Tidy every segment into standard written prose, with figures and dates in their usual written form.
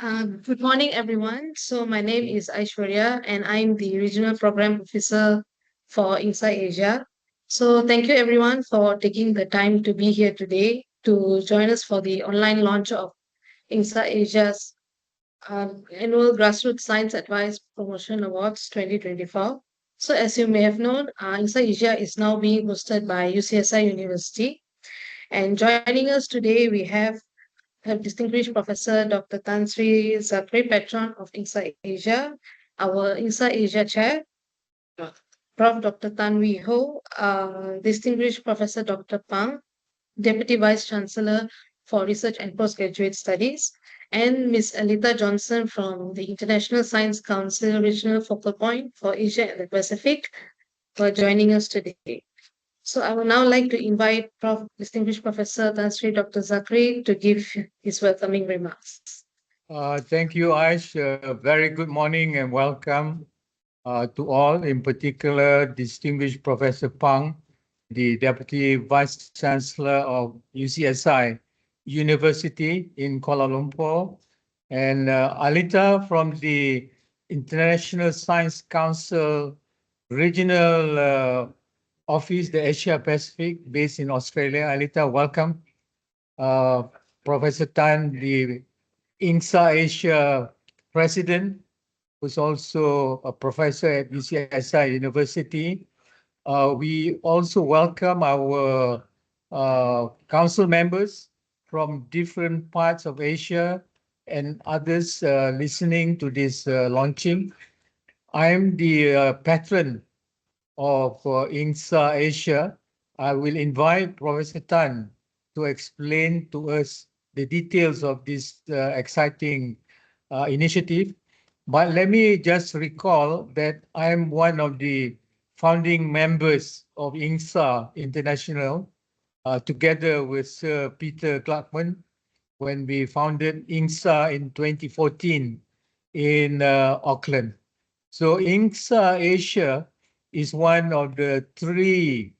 Good morning, everyone. So my name is Aishwarya, and I'm the Regional Program Officer for INGSA-Asia. So thank you, everyone, for taking the time to be here today to join us for the online launch of INGSA-Asia's annual Grassroots Science Advice Promotion Awards 2024. So as you may have known, INGSA-Asia is now being hosted by UCSI University. And joining us today, we have distinguished Professor Dr. Tan Sri Zakri, Patron of INGSA Asia, our INGSA Asia Chair, Prof. Dr. Tan Wee Ho, distinguished Professor Dr. Pang, Deputy Vice Chancellor for Research and Postgraduate Studies, and Ms. Alita Johnson from the International Science Council Regional Focal Point for Asia and the Pacific for joining us today. So I would now like to invite Distinguished Professor Tan Sri Dr. Zakri to give his welcoming remarks. Thank you, Aish. Very good morning and welcome to all, in particular, distinguished Professor Pang, the Deputy Vice Chancellor of UCSI University in Kuala Lumpur, and Alita from the International Science Council Regional Office, the Asia Pacific, based in Australia. Alita, welcome. Professor Tan, the INGSA-Asia president, who's also a professor at UCSI University. We also welcome our council members from different parts of Asia and others listening to this launching. I'm the patron of INGSA-Asia. I will invite Professor Tan to explain to us the details of this exciting initiative. But let me just recall that I am one of the founding members of INGSA International, together with Sir Peter Clarkman, when we founded INGSA in 2014 in Auckland. So INGSA Asia is one of the three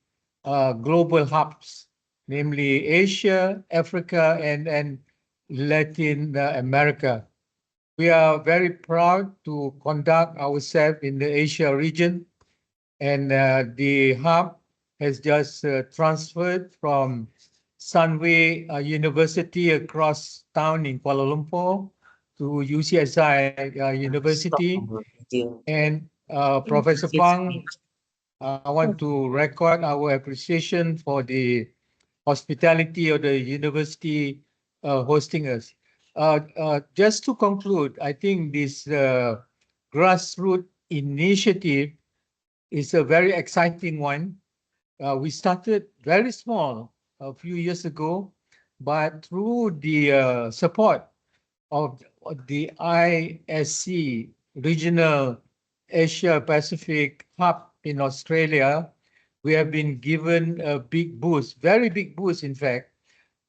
global hubs, namely Asia, Africa, and Latin America. We are very proud to conduct ourselves in the Asia region, and the hub has just transferred from Sunway University across town in Kuala Lumpur to UCSI University. And Professor Pang, I want to record our appreciation for the hospitality of the university hosting us. Just to conclude, I think this grassroots initiative is a very exciting one. We started very small a few years ago, but through the support of the ISC Regional Asia Pacific Hub in Australia, we have been given a big boost, very big boost, in fact.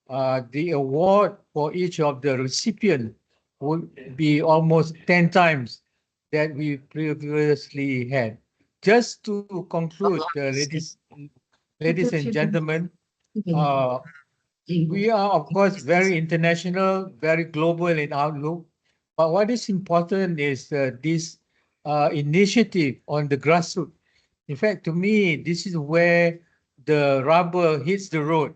The award for each of the recipients would be almost 10 times that we previously had. Just to conclude, ladies and gentlemen, we are, of course, very international, very global in outlook. But what is important is this initiative on the grassroots. In fact, to me, this is where the rubber hits the road.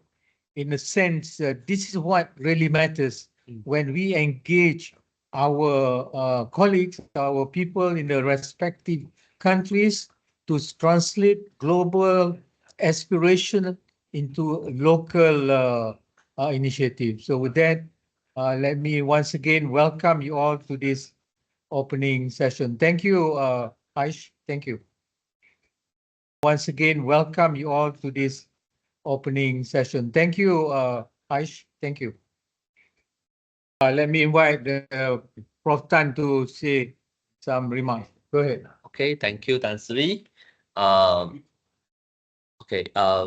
In a sense, this is what really matters when we engage our colleagues, our people in the respective countries to translate global aspiration into local initiatives. So with that, let me once again welcome you all to this opening session. Thank you, Aish. Thank you. Once again, welcome you all to this opening session. Thank you, Aish. Thank you. Let me invite Prof. Tan to say some remarks. Go ahead. Okay, thank you, Tan Sri.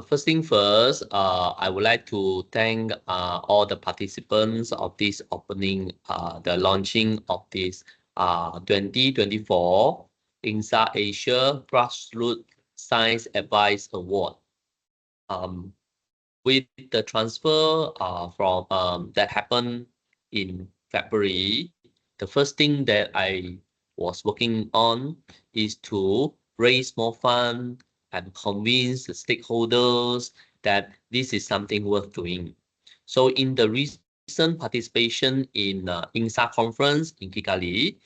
First thing first, I would like to thank all the participants of this opening, the launching of this 2024 INGSA-Asia Grassroots Science Advice Award. With the transfer from that happened in February, the first thing that I was working on is to raise more funds and convince the stakeholders that this is something worth doing. So in the recent participation in INGSA conference in Kigali,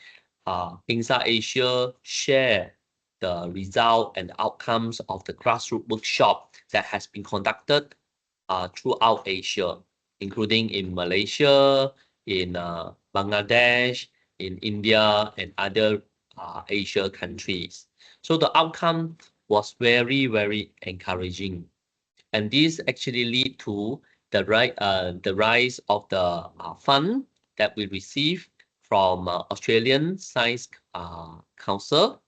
INGSA-Asia share the result and outcomes of the grassroots workshop that has been conducted throughout Asia, including in Malaysia, in Bangladesh, in India, and other Asia countries. So the outcome was very, very encouraging. And this actually lead to the rise of the fund that we receive from Australian Science Council,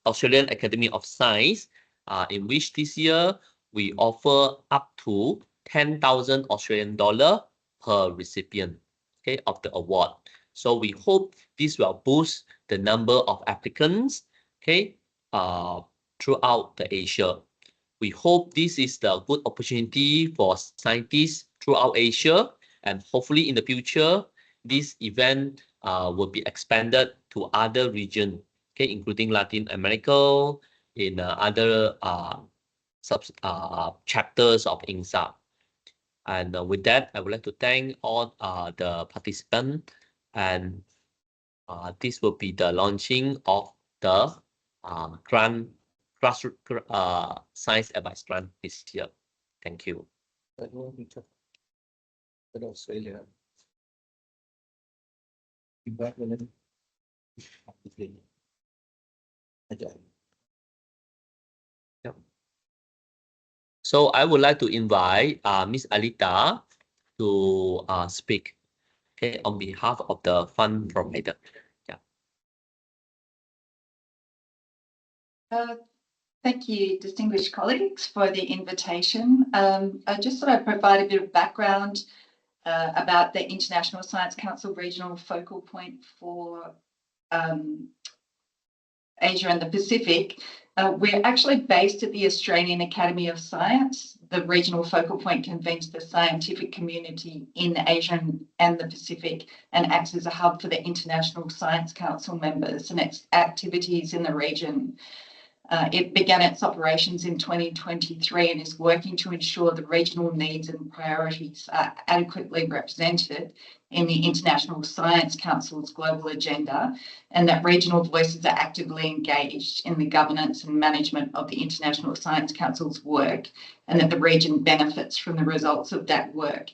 Australian Academy of Science, in which this year we offer up to 10,000 Australian dollar per recipient, okay, of the award. So we hope this will boost the number of applicants, okay, throughout the Asia. We hope this is the good opportunity for scientists throughout Asia, and hopefully in the future, this event will be expanded to other regions, okay, including Latin America, in other chapters of INGSA. And with that, I would like to thank all the participants, and this will be the launching of the grassroots science advice grant this year. Thank you. Australia. Yep. So I would like to invite Ms. Alita to speak, okay, on behalf of the fund provider. Yeah. Thank you, distinguished colleagues, for the invitation. I just thought I'd provide a bit of background about the International Science Council regional focal point for Asia and the Pacific. We're actually based at the Australian Academy of Science. The regional focal point convenes the scientific community in Asia and the Pacific and acts as a hub for the International Science Council members and its activities in the region. It began its operations in 2023 and is working to ensure the regional needs and priorities are adequately represented in the International Science Council's global agenda, and that regional voices are actively engaged in the governance and management of the International Science Council's work, and that the region benefits from the results of that work.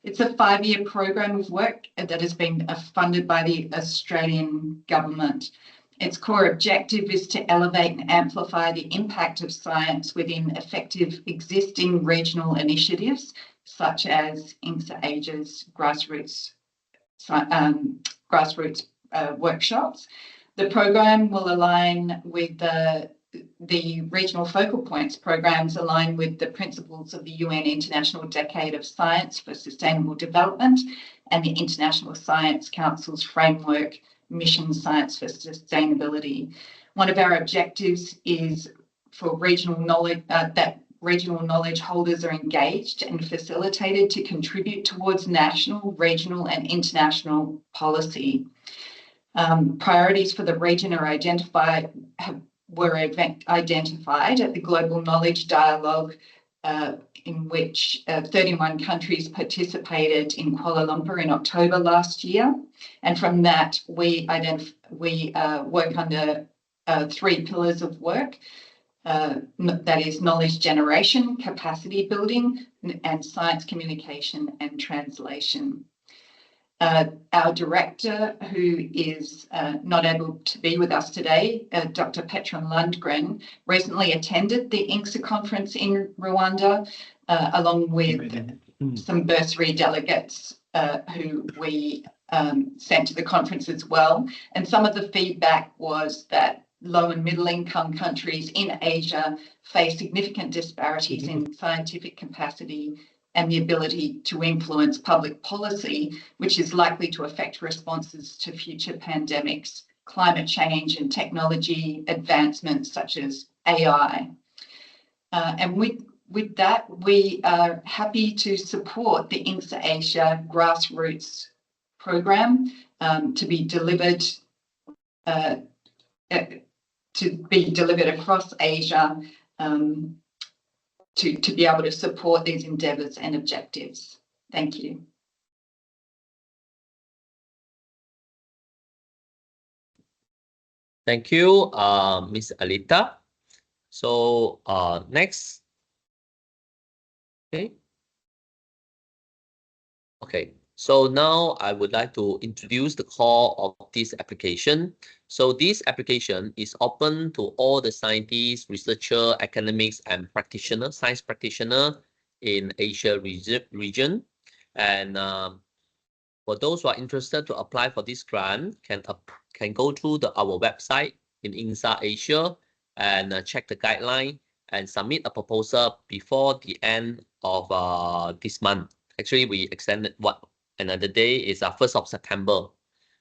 It's a 5-year program of work that has been funded by the Australian government. Its core objective is to elevate and amplify the impact of science within effective existing regional initiatives, such as INGSA-Asia's grassroots workshops. The program will align with the regional focal points programs align with the principles of the UN International Decade of Science for Sustainable Development and the International Science Council's framework Mission Science for Sustainability. One of our objectives is for regional knowledge that regional knowledge holders are engaged and facilitated to contribute towards national, regional, and international policy. Priorities for the region are identified at the Global Knowledge Dialogue, in which 31 countries participated in Kuala Lumpur in October last year. And from that, we work under 3 pillars of work. That is knowledge generation, capacity building, and science communication and translation. Our director, who is not able to be with us today, Dr. Petra Lundgren, recently attended the INGSA conference in Rwanda, along with some bursary delegates who we sent to the conference as well. And some of the feedback was that low and middle income countries in Asia face significant disparities in scientific capacity and the ability to influence public policy, which is likely to affect responses to future pandemics, climate change, and technology advancements such as AI. And with that, we are happy to support the INGSA-Asia Grassroots program to be delivered across Asia to be able to support these endeavours and objectives. Thank you. Thank you, Ms. Alita. So next. Okay. Okay. So now I would like to introduce the core of this application. So this application is open to all the scientists, researchers, academics, and practitioners, science practitioners in Asia region. And for those who are interested to apply for this grant, can go to our website in INGSA-Asia and check the guideline and submit a proposal before the end of this month. Actually, we extended another day is 1st of September.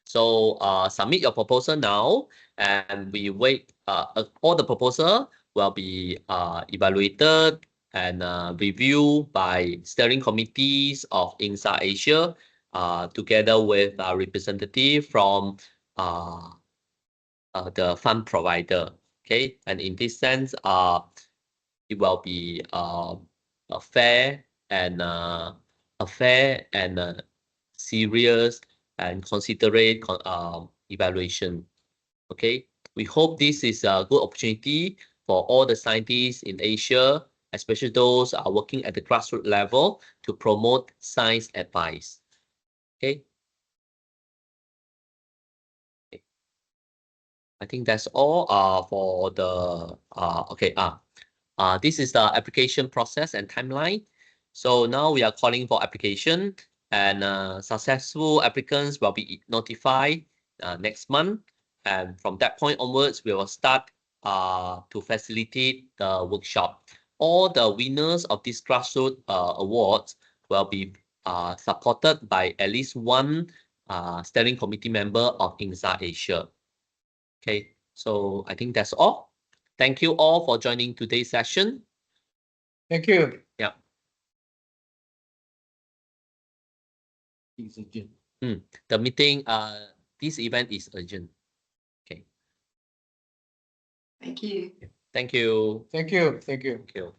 So submit your proposal now, and we wait. All the proposal will be evaluated and reviewed by steering committees of INGSA-Asia, together with a representative from the fund provider. Okay, and in this sense, it will be a fair and serious and considerate evaluation. Okay, we hope this is a good opportunity for all the scientists in Asia, especially those working at the grassroots level, to promote science advice. Okay. I think that's all for the okay. This is the application process and timeline. So now we are calling for application, and successful applicants will be notified next month. And from that point onwards, we will start to facilitate the workshop. All the winners of this grassroots awards will be supported by at least one steering committee member of INGSA-Asia. Okay, so I think that's all. Thank you all for joining today's session. Thank you. Yeah. It's urgent. The meeting, this event is urgent. Okay. Thank you. Thank you. Thank you. Thank you. Thank you.